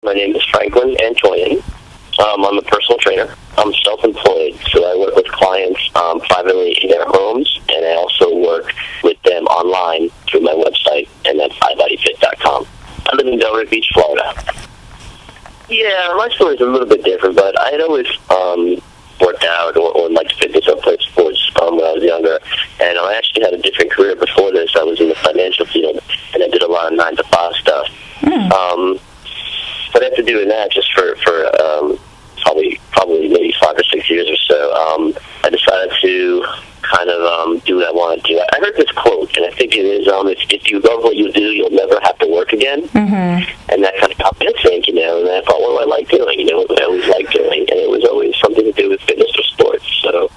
My name is Antoian. I'm a personal trainer. I'm self-employed, so I work with clients privately in their homes, and I also work with them online through my website, and that's ibodyfit.com. I live in Delray Beach, Florida. Yeah, my story is a little bit different, but I had always worked out or liked fitness or played sports when I was younger, and I actually had a different career before this. I was in the financial field, and I did a lot of 9-to-5 stuff. But after doing that, just for probably maybe 5 or 6 years or so, I decided to kind of do what I want to do. I heard this quote, and I think it is, if you love what you do, you'll never have to work again. And that kind of got me thinking, and I thought, what do I like doing? What I always liked doing, and it was always something to do with fitness or sports. So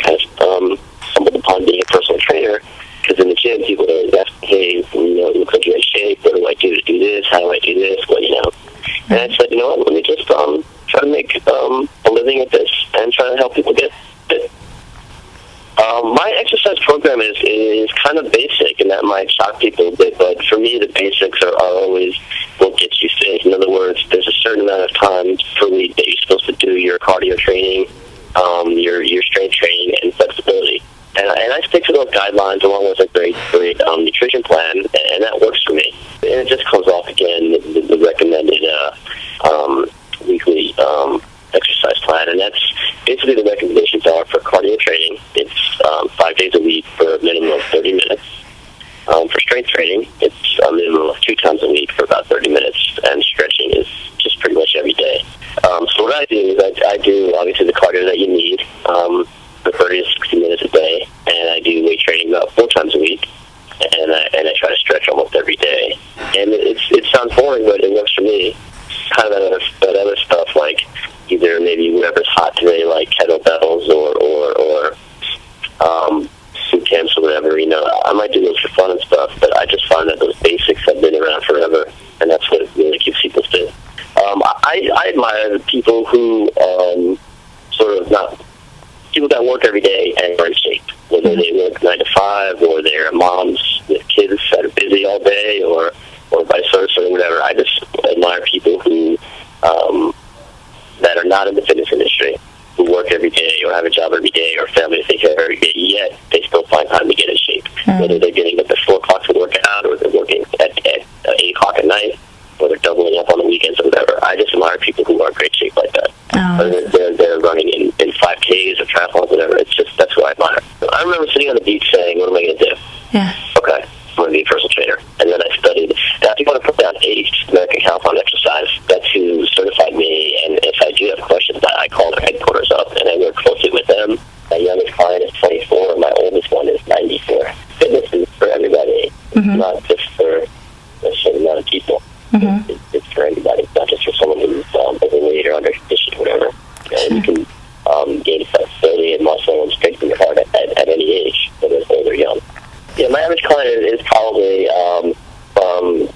kind of stumbled upon being a personal trainer, because in the gym, people are always asking, hey, you look like you're in shape. What do I do to do this? How do I do this? And I said, let me just try to make a living at this and try to help people get fit. My exercise program is kind of basic, and that might shock people a bit, but for me, the basics are always what gets you fit. In other words, there's a certain amount of time per week that you're supposed to do your cardio training, your strength training, and flexibility. And I stick to those guidelines along with a great nutrition plan, and that works for me. And it just comes off again the recommended weekly exercise plan, and that's basically the recommendations are for cardio training. It's 5 days a week for a minimum of 30 minutes. For strength training, it's a minimum of 2 times a week for about 30 minutes, and stretching is just pretty much every day. So what I do is I do obviously the cardio that you need for 30 to 60 minutes a day, and I do weight training about 4 times a week, and I try to stretch almost every day. And it sounds boring, but it works for me. Kind of that other stuff, like either maybe whatever's hot today, like kettlebells or boot camps or whatever. I might do those for fun and stuff, but I just find that those basics have been around forever, and that's what really keeps people fit. I admire the people who people that work every day and are in shape, whether they work 9 to 5 or they're moms with kids that are busy all day or vice versa or whatever. I just admire people who that are not in the fitness industry, who work every day or have a job every day or family to take care of every day, yet they still find time to get in shape. Whether they're getting up at 4 o'clock to work out or they're working at 8 o'clock at night or they're doubling up on the weekends or whatever. I just admire people who are in great shape like that. They're running in 5Ks or triathlons, whatever. That's what I admire. I remember sitting on the beach saying, what am I going to do? Yeah. Okay, I'm going to be a personal trainer. And then I studied. Now, if you want to put down ACE, American Council on Exercise, that's who certified me. And if I do have questions, I call their headquarters up, and I work closely with them. My youngest client is 24, and my oldest one is 94. Fitness is for everybody. It's not just for a certain amount of people. It's for everybody. It's not just for someone who's overweight or under conditioned or whatever. You can gain flexibility and muscle and strength in your heart at any age, whether it's old or young. Yeah, my average client is probably from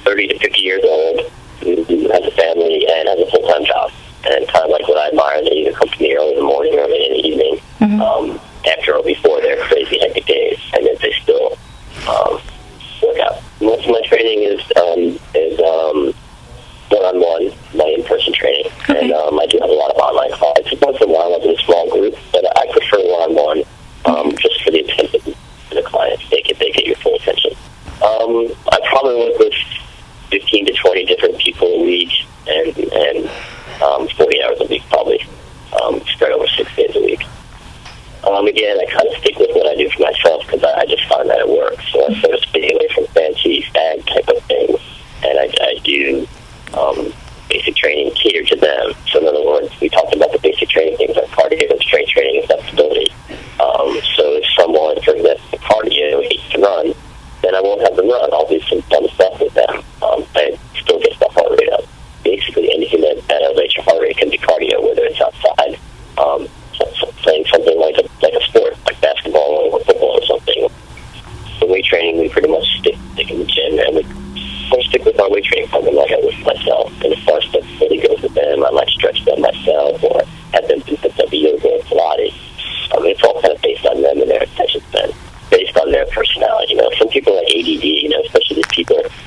30 to 50 years old, who has a family and has a full-time job. And kind of like what I admire, they either come to me early in the morning or late in the evening, after or before their crazy hectic days, and then they still work out. Most of my training is one-on-one, my in-person training, and I do have a lot of online clients. Once in a while, I'm in a small group, but I prefer one-on-one, just for the attention to the clients. They get your full attention. I probably work with 15 to 20 different people a week, and 40 hours a week, probably, spread over 6 days a week. Again, I kind of stick with what I do for myself because I just find that it works. So I sort of stay away from fancy stag type of things, and I do basic training catered to them. So in other words, we talked about the basic training things like cardio and strength training and flexibility. So if someone, for example, cardio hates to run, then I won't have them run. I'll do some dumb stuff with them. I still get the heart rate up. Basically anything that elevates your heart rate can be cardio, whether it's outside, playing something like a sport, like basketball or football or something. The weight training, we pretty much stick in the gym, and we stick with our weight training program like I would for myself. And if our stuff really goes with them, I might stretch them myself or have them do yoga or Pilates. It's all kind of based on them and their attention span, based on their personality. Some people are ADD, especially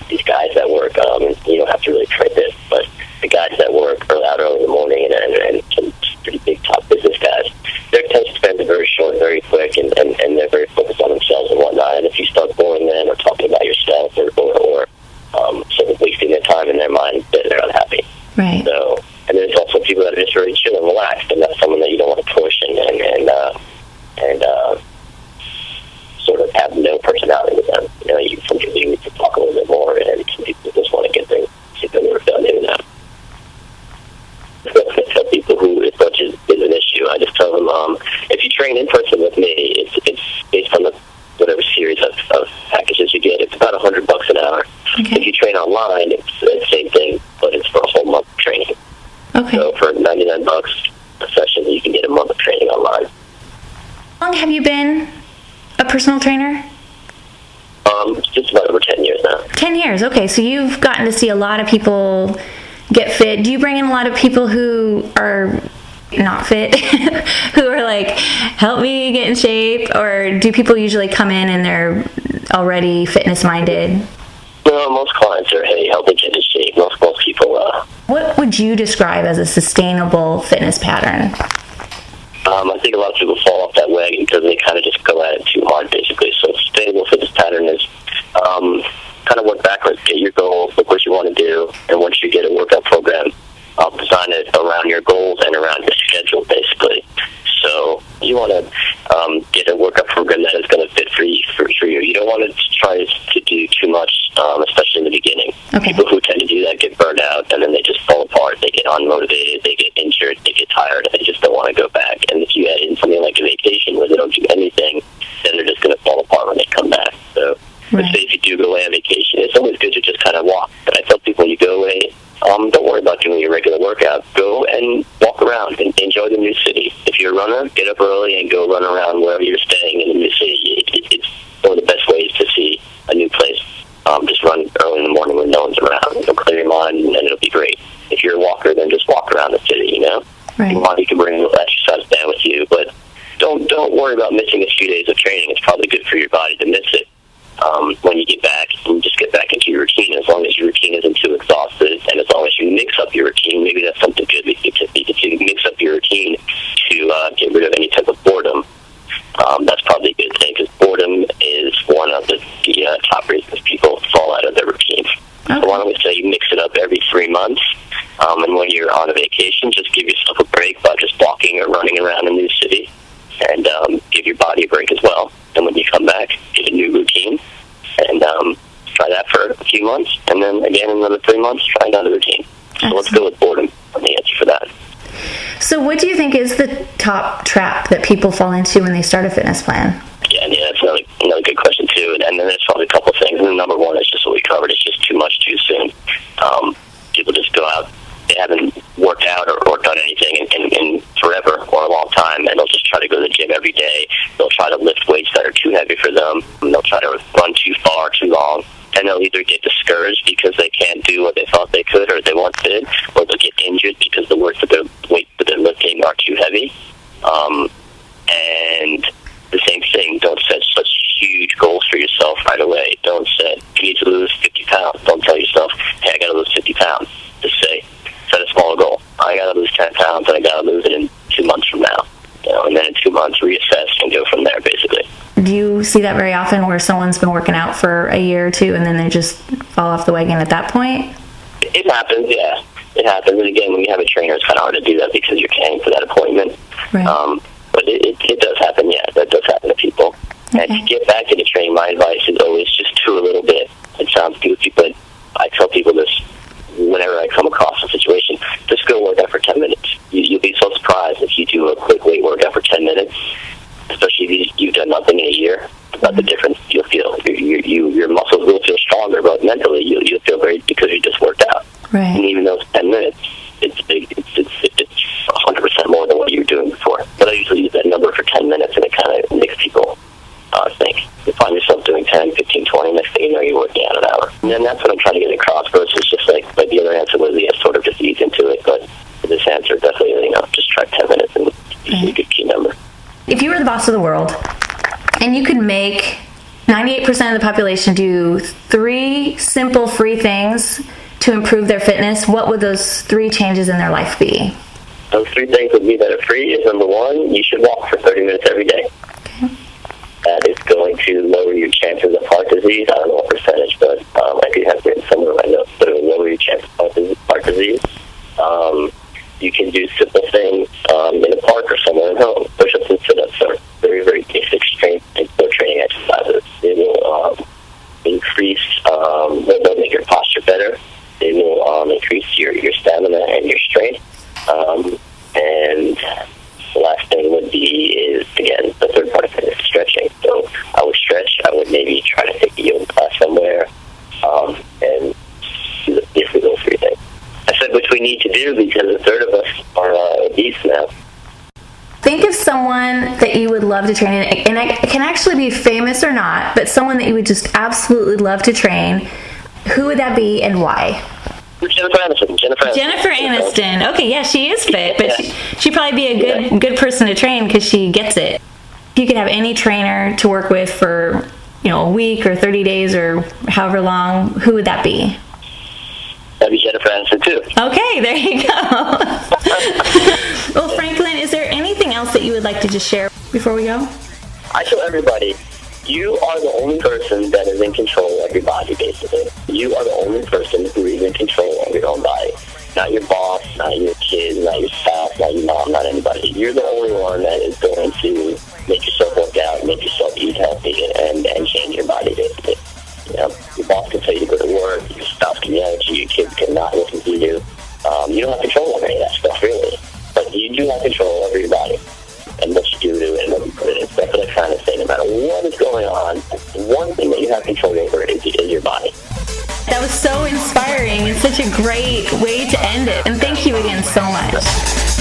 these guys that work, you don't have to really try this, but find that they're unhappy. Right. So, and there's also people that are just very chill and relaxed, and that's someone that you don't want to push and sort of have no personality with them. Some people you need to talk a little bit more, and some people just want to get their work done. I tell people who as much is an issue, I just tell them, if you train in person with me, it's based on whatever series of packages you get. It's about $100 an hour. Okay. If you train online, it's the same thing, but it's for a whole month of training. Okay. So for $99 a session, you can get a month of training online. How long have you been a personal trainer? Just about over 10 years now. 10 years, okay. So you've gotten to see a lot of people get fit. Do you bring in a lot of people who are not fit, who are like, help me get in shape? Or do people usually come in and they're already fitness-minded? No, most clients are, hey, help me get in shape. Most people... What would you describe as a sustainable fitness pattern? I think a lot of people fall off that wagon because they kind of just go at it too hard, basically. So sustainable fitness pattern is kind of work backwards. Get your goals, look what you want to do, and once you get a workout program, design it around your goals and around your schedule, basically. So you want to get a workout program that is going to fit for you. You don't want to try to do too much, especially in the beginning. Okay. People who tend to do that get burned out, and then they just fall apart. They get unmotivated, they get injured, they get tired, and they just don't want to go back. And if you add in something like a vacation where they don't do anything, then they're just going to fall apart when they come back. So let's say if you do go away on vacation, it's always good to just kind of walk. But I tell people when you go away, don't worry about doing your regular workout. Go and walk around and enjoy the new city. If you're a runner, get up early and go run around wherever you're staying in the new city. It's one of the best ways to see a new place. Just run early in the morning when no one's around. It'll clear your mind, and then it'll be great. If you're a walker, then just walk around the city, Right. You can bring a little exercise down with you, but don't worry about missing a few days of training. It's probably good for your body to miss it. When you get back, and just get back into your routine. As long as your routine isn't too exhausted, and as long as you mix up your routine, maybe that's something good. If you mix up your routine to get rid of any type of boredom, that's probably a good thing, because boredom is one of the top reasons people fall out of their routines. Okay. So why don't we say you mix it up every 3 months, and when you're on a vacation, just give yourself a break by just walking or running around a new city, and give your body a break as well. And when you come back, get a new routine, and try that for a few months, and then again in another 3 months, try another routine. So let's go with boredom on the answer for that. So what do you think is the top trap that people fall into when they start a fitness plan? Yeah, that's another good question too. And then there's probably a couple things. And number one is just what we covered. It's just too much too soon. People just go out. They haven't worked out or done anything in forever or a long time, and they'll just try to go to the gym every day. They'll try to lift weights that are too heavy for them. And they'll try to run too far, too long. And they'll either get discouraged because they can't do what they thought they could or they once did, or they'll get injured because the weights that they're lifting are too heavy. And the same thing, don't set such huge goals for yourself right away. Don't set, you need to lose 50 pounds. Don't tell yourself, hey, I got to lose 50 pounds. Just say, set a smaller goal. I got to lose 10 pounds, and I got to lose it in 2 months from now. And then in 2 months, reassess and go from there, basically. Do you see that very often, where someone's been working out for a year or two and then they just fall off the wagon at that point? It happens, yeah. It happens. And again, when you have a trainer, it's kind of hard to do that because you're paying for that appointment. Right. But it does happen, yeah. That does happen to people. Okay. And to get back into training, my advice is always just do a little bit. It sounds goofy, but I tell people this whenever I come across a situation. Just go work out for 10 minutes. You'll be so surprised if you do a quick weight workout for 10 minutes, especially if you've done nothing in a year, about the difference you'll feel. Your muscles will feel stronger, but mentally you'll feel great because you just worked out. Right. And even those 10 minutes, it's 100% more than what you were doing before. But I usually use that number for 10 minutes, and it kind of makes people think. You find yourself doing 10, 15, 20, next thing you know, you're working out an hour. And then that's what I'm trying to get across, versus just like the other answer was, sort of just ease into it. But for this answer, definitely, just try 10 minutes, and usually a good key number. If you were the boss of the world, and you could make 98% of the population do 3 simple free things to improve their fitness, what would those 3 changes in their life be? Those 3 things would be that are free is, number 1, you should walk for 30 minutes every day. Okay. That is going to lower your chances of heart disease. I don't know what percentage, but I do have written somewhere in my notes, but it will lower your chance of heart disease. You can do simple things in a park or somewhere at home. Push-ups and sit-ups are very, very basic strength and core training exercises. They will increase, they'll make your posture better. They will increase your stamina and your strength. And the last thing would be is, again, the third part of it is stretching. So I would stretch. I would maybe try to take a yoga class somewhere and do basically those three things. I said which we need to do because a third of us are obese now. Think of someone that you would love to train, and it can actually be famous or not, but someone that you would just absolutely love to train. Who would that be and why? Jennifer Aniston. Jennifer Aniston. Okay, yeah, she is fit, but she'd probably be a good person to train because she gets it. If you could have any trainer to work with for, a week or 30 days or however long, who would that be? That'd be Jennifer Aniston too. Okay, there you go. Well, Franklin, is there anything else that you would like to just share before we go? I tell everybody, you are the only person that is in control of your body, basically. You are the only person who is in control of your own body. Not your boss, not your kids, not your spouse, not your mom, not anybody. You're the only one that is going to make yourself work out, make yourself eat healthy, and change your body, basically. Your boss can tell you to go to work, your spouse can yell at you, your kids cannot listen to you. You don't have control over any of that stuff, really. But you do have control over your body and what you do to it and what you put it in. That's what I kind of say. No matter what is going on, one thing that you have control over is your body. That was so inspiring and such a great way to end it. And thank you again so much.